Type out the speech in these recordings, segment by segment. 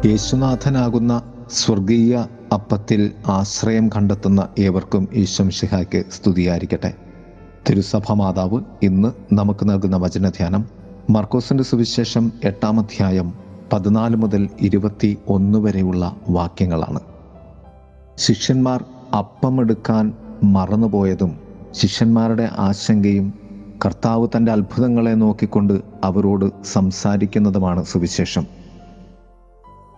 യേശുനാഥനാകുന്ന സ്വർഗീയ അപ്പത്തിൽ ആശ്രയം കണ്ടെത്തുന്ന ഏവർക്കും ഈശോ മിശിഹായ്ക്ക് സ്തുതിയായിരിക്കട്ടെ. തിരുസഭ മാതാവ് ഇന്ന് നമുക്ക് നൽകുന്ന വചനധ്യാനം മർക്കോസിന്റെ സുവിശേഷം 8-ാം അധ്യായം 14 മുതൽ 21 വരെയുള്ള വാക്യങ്ങളാണ്. ശിഷ്യന്മാർ അപ്പമെടുക്കാൻ മറന്നുപോയതും ശിഷ്യന്മാരുടെ ആശങ്കയും കർത്താവ് തൻ്റെ അത്ഭുതങ്ങളെ നോക്കിക്കൊണ്ട് അവരോട് സംസാരിക്കുന്നതുമാണ് സുവിശേഷം.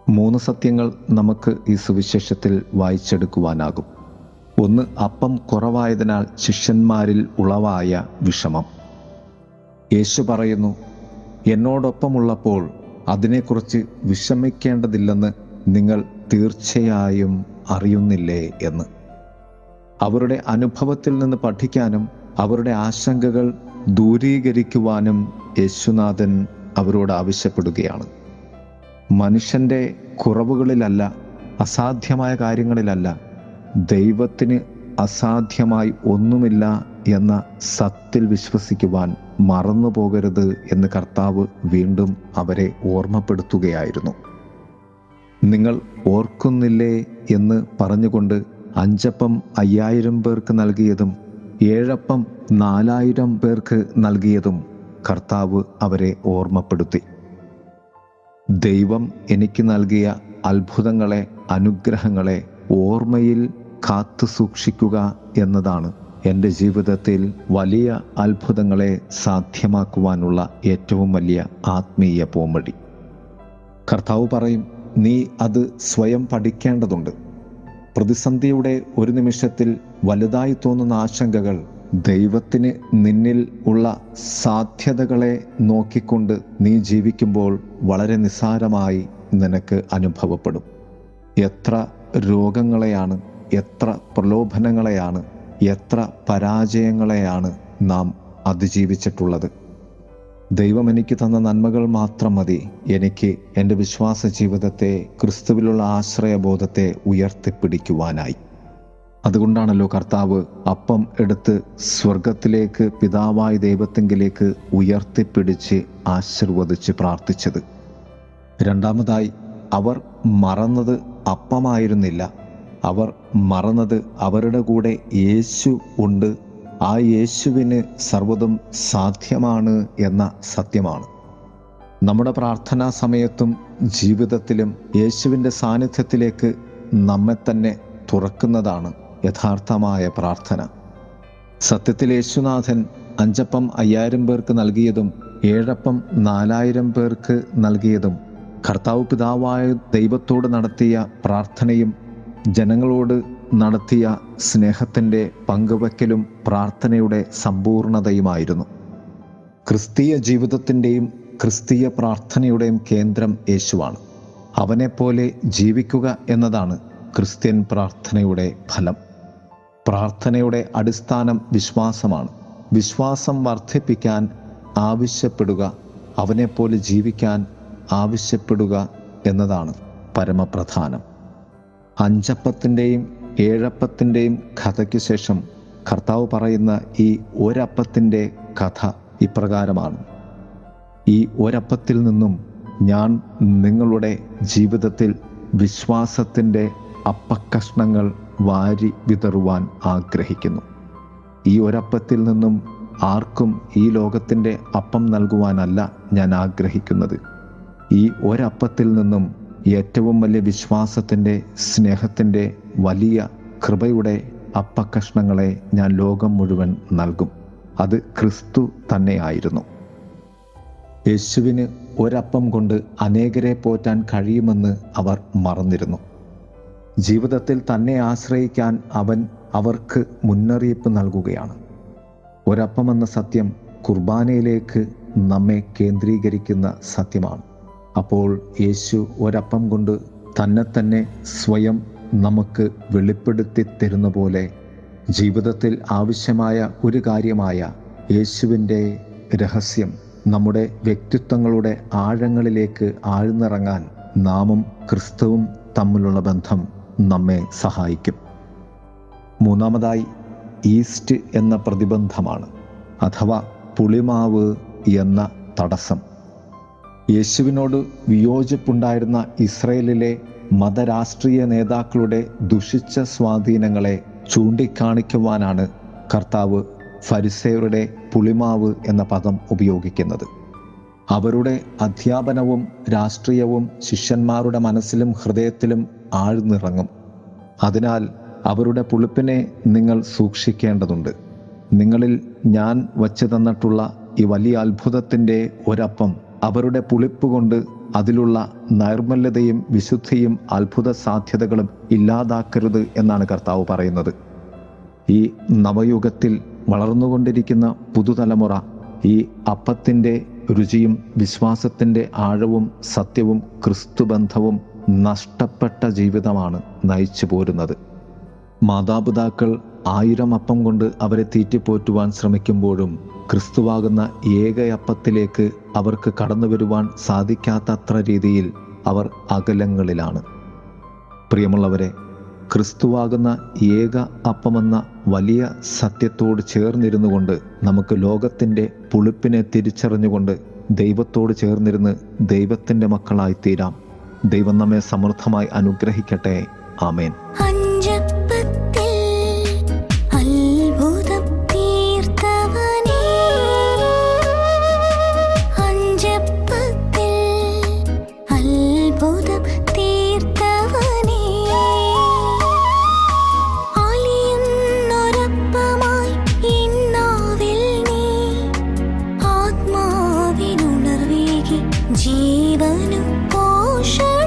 3 സത്യങ്ങൾ നമുക്ക് ഈ സുവിശേഷത്തിൽ വായിച്ചെടുക്കുവാനാകും. 1, അപ്പം കുറവായതിനാൽ ശിഷ്യന്മാരിൽ ഉളവായ വിഷമം. യേശു പറയുന്നു, എന്നോടൊപ്പമുള്ളപ്പോൾ അതിനെക്കുറിച്ച് വിഷമിക്കേണ്ടതില്ലെന്ന് നിങ്ങൾ തീർച്ചയായും അറിയുന്നില്ലേ എന്ന്. അവരുടെ അനുഭവത്തിൽ നിന്ന് പഠിക്കാനും അവരുടെ ആശങ്കകൾ ദൂരീകരിക്കുവാനും യേശുനാഥൻ അവരോട് ആവശ്യപ്പെടുകയാണ്. മനുഷ്യൻ്റെ കുറവുകളിലല്ല, അസാധ്യമായ കാര്യങ്ങളിലല്ല, ദൈവത്തിന് അസാധ്യമായി ഒന്നുമില്ല എന്ന സത്യത്തിൽ വിശ്വസിക്കുവാൻ മറന്നു പോകരുത് എന്ന് കർത്താവ് വീണ്ടും അവരെ ഓർമ്മപ്പെടുത്തുകയായിരുന്നു. നിങ്ങൾ ഓർക്കുന്നില്ലേ എന്ന് പറഞ്ഞുകൊണ്ട് 5 അപ്പം 5000 പേർക്ക് നൽകിയതും 7 അപ്പം 4000 പേർക്ക് നൽകിയതും കർത്താവ് അവരെ ഓർമ്മപ്പെടുത്തി. ദൈവം എനിക്ക് നൽകിയ അത്ഭുതങ്ങളെ, അനുഗ്രഹങ്ങളെ ഓർമ്മയിൽ കാത്തു സൂക്ഷിക്കുക എന്നതാണ് എൻ്റെ ജീവിതത്തിൽ വലിയ അത്ഭുതങ്ങളെ സാധ്യമാക്കുവാനുള്ള ഏറ്റവും വലിയ ആത്മീയ പോംവഴി. കർത്താവ് പറയും, നീ അത് സ്വയം പഠിക്കേണ്ടതുണ്ട്. പ്രതിസന്ധിയുടെ ഒരു നിമിഷത്തിൽ വലുതായി തോന്നുന്ന ആശങ്കകൾ ദൈവത്തിന് നിന്നിൽ ഉള്ള സാധ്യതകളെ നോക്കിക്കൊണ്ട് നീ ജീവിക്കുമ്പോൾ വളരെ നിസ്സാരമായി നിനക്ക് അനുഭവപ്പെടും. എത്ര രോഗങ്ങളെയാണ്, എത്ര പ്രലോഭനങ്ങളെയാണ്, എത്ര പരാജയങ്ങളെയാണ് നാം അതിജീവിച്ചിട്ടുള്ളത്. ദൈവം എനിക്ക് തന്ന നന്മകൾ മാത്രം മതി എനിക്ക് എൻ്റെ വിശ്വാസ ജീവിതത്തെ, ക്രിസ്തുവിലുള്ള ആശ്രയബോധത്തെ ഉയർത്തിപ്പിടിക്കുവാനായി. അതുകൊണ്ടാണല്ലോ കർത്താവ് അപ്പം എടുത്ത് സ്വർഗത്തിലേക്ക്, പിതാവായ ദൈവത്തെങ്കിലേക്ക് ഉയർത്തിപ്പിടിച്ച് ആശീർവദിച്ച് പ്രാർത്ഥിച്ചത്. രണ്ടാമതായി, അവർ മറന്നത് അപ്പമായിരുന്നില്ല. അവർ മറന്നത് അവരുടെ കൂടെ യേശു ഉണ്ട്, ആ യേശുവിന് സർവ്വതും സാധ്യമാണ് എന്ന സത്യമാണ്. നമ്മുടെ പ്രാർത്ഥനാ സമയത്തും ജീവിതത്തിലും യേശുവിൻ്റെ സാന്നിധ്യത്തിലേക്ക് നമ്മെ തന്നെ തുറക്കുന്നതാണ് യഥാർത്ഥമായ പ്രാർത്ഥന. സത്യത്തിൽ യേശുനാഥൻ 5 അപ്പം 5000 പേർക്ക് നൽകിയതും 7 അപ്പം 4000 പേർക്ക് നൽകിയതും കർത്താവ് പിതാവായ ദൈവത്തോട് നടത്തിയ പ്രാർത്ഥനയും ജനങ്ങളോട് നടത്തിയ സ്നേഹത്തിൻ്റെ പങ്കുവയ്ക്കലും പ്രാർത്ഥനയുടെ സമ്പൂർണതയുമായിരുന്നു. ക്രിസ്തീയ ജീവിതത്തിൻ്റെയും ക്രിസ്തീയ പ്രാർത്ഥനയുടെയും കേന്ദ്രം യേശുവാണ്. അവനെപ്പോലെ ജീവിക്കുക എന്നതാണ് ക്രിസ്ത്യൻ പ്രാർത്ഥനയുടെ ഫലം. പ്രാർത്ഥനയുടെ അടിസ്ഥാനം വിശ്വാസമാണ്. വിശ്വാസം വർദ്ധിപ്പിക്കാൻ ആവശ്യപ്പെടുക, അവനെപ്പോലെ ജീവിക്കാൻ ആവശ്യപ്പെടുക എന്നതാണ് പരമപ്രധാനം. 5 അപ്പത്തിൻ്റെയും 7 അപ്പത്തിൻ്റെയും കഥയ്ക്ക് ശേഷം കർത്താവ് പറയുന്ന ഈ ഒരപ്പത്തിൻ്റെ കഥ ഇപ്രകാരമാണ്. ഈ ഒരപ്പത്തിൽ നിന്നും ഞാൻ നിങ്ങളുടെ ജീവിതത്തിൽ വിശ്വാസത്തിൻ്റെ അപ്പക്കഷ്ണങ്ങൾ വാരി വിതറുവാൻ ആഗ്രഹിക്കുന്നു. ഈ ഒരപ്പത്തിൽ നിന്നും ആർക്കും ഈ ലോകത്തിൻ്റെ അപ്പം നൽകുവാനല്ല ഞാൻ ആഗ്രഹിക്കുന്നത്. ഈ ഒരപ്പത്തിൽ നിന്നും ഏറ്റവും വലിയ വിശ്വാസത്തിൻ്റെ, സ്നേഹത്തിൻ്റെ, വലിയ കൃപയുടെ അപ്പക്കഷ്ണങ്ങളെ ഞാൻ ലോകം മുഴുവൻ നൽകും. അത് ക്രിസ്തു തന്നെയായിരുന്നു. യേശുവിന് ഒരപ്പം കൊണ്ട് അനേകരെ പോറ്റാൻ കഴിയുമെന്ന് അവർ മറന്നിരുന്നു. ജീവിതത്തിൽ തന്നെ ആശ്രയിക്കാൻ അവൻ അവർക്ക് മുന്നറിയിപ്പ് നൽകുകയാണ്. ഒരപ്പമെന്ന സത്യം കുർബാനയിലേക്ക് നമ്മെ കേന്ദ്രീകരിക്കുന്ന സത്യമാണ്. അപ്പോൾ യേശു ഒരപ്പം കൊണ്ട് തന്നെ സ്വയം നമുക്ക് വെളിപ്പെടുത്തി തരുന്ന പോലെ ജീവിതത്തിൽ ആവശ്യമായ ഒരു കാര്യമായ യേശുവിൻ്റെ രഹസ്യം നമ്മുടെ വ്യക്തിത്വങ്ങളുടെ ആഴങ്ങളിലേക്ക് ആഴ്ന്നിറങ്ങാൻ നാമും ക്രിസ്തുവും തമ്മിലുള്ള ബന്ധം നമ്മെ സഹായിക്കും. മൂന്നാമതായി, ഈസ്റ്റ് എന്ന പ്രതിബന്ധമാണ്, അഥവാ പുളിമാവ് എന്ന തടസ്സം. യേശുവിനോട് വിയോജിപ്പുണ്ടായിരുന്ന ഇസ്രയേലിലെ മതരാഷ്ട്രീയ നേതാക്കളുടെ ദുഷിച്ച സ്വാധീനങ്ങളെ ചൂണ്ടിക്കാണിക്കുവാനാണ് കർത്താവ് ഫരിസേയരുടെ പുളിമാവ് എന്ന പദം ഉപയോഗിക്കുന്നത്. അവരുടെ അധ്യാപനവും രാഷ്ട്രീയവും ശിഷ്യന്മാരുടെ മനസ്സിലും ഹൃദയത്തിലും ആഴ്ന്നിറങ്ങും. അതിനാൽ അവരുടെ പുളിപ്പിനെ നിങ്ങൾ സൂക്ഷിക്കേണ്ടതുണ്ട്. നിങ്ങളിൽ ഞാൻ വച്ചു തന്നിട്ടുള്ള ഈ വലിയ അത്ഭുതത്തിൻ്റെ ഒരപ്പം അവരുടെ പുളിപ്പ് കൊണ്ട് അതിലുള്ള നൈർമല്യതയും വിശുദ്ധിയും അത്ഭുത സാധ്യതകളും ഇല്ലാതാക്കരുത് എന്നാണ് കർത്താവ് പറയുന്നത്. ഈ നവയുഗത്തിൽ വളർന്നുകൊണ്ടിരിക്കുന്ന പുതുതലമുറ ഈ അപ്പത്തിൻ്റെ രുചിയും വിശ്വാസത്തിൻ്റെ ആഴവും സത്യവും ക്രിസ്തുബന്ധവും നഷ്ടപ്പെട്ട ജീവിതമാണ് നയിച്ചു പോരുന്നത്. മാതാപിതാക്കൾ 1000 അപ്പം കൊണ്ട് അവരെ തീറ്റിപ്പോറ്റുവാൻ ശ്രമിക്കുമ്പോഴും ക്രിസ്തുവാകുന്ന ഏകയപ്പത്തിലേക്ക് അവർക്ക് കടന്നു വരുവാൻ സാധിക്കാത്തത്ര രീതിയിൽ അവർ അകലങ്ങളിലാണ്. പ്രിയമുള്ളവരെ, ക്രിസ്തുവാകുന്ന ഏക അപ്പമെന്ന വലിയ സത്യത്തോട് ചേർന്നിരുന്നു കൊണ്ട് നമുക്ക് ലോകത്തിൻ്റെ പുളിപ്പിനെ തിരിച്ചറിഞ്ഞുകൊണ്ട് ദൈവത്തോട് ചേർന്നിരുന്ന് ദൈവത്തിൻ്റെ മക്കളായിത്തീരാം. ദൈവം നമ്മെ സമൃദ്ധമായി അനുഗ്രഹിക്കട്ടെ. ആമേൻ. ജീവനും പോഷണമാകുവാനേ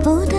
बोध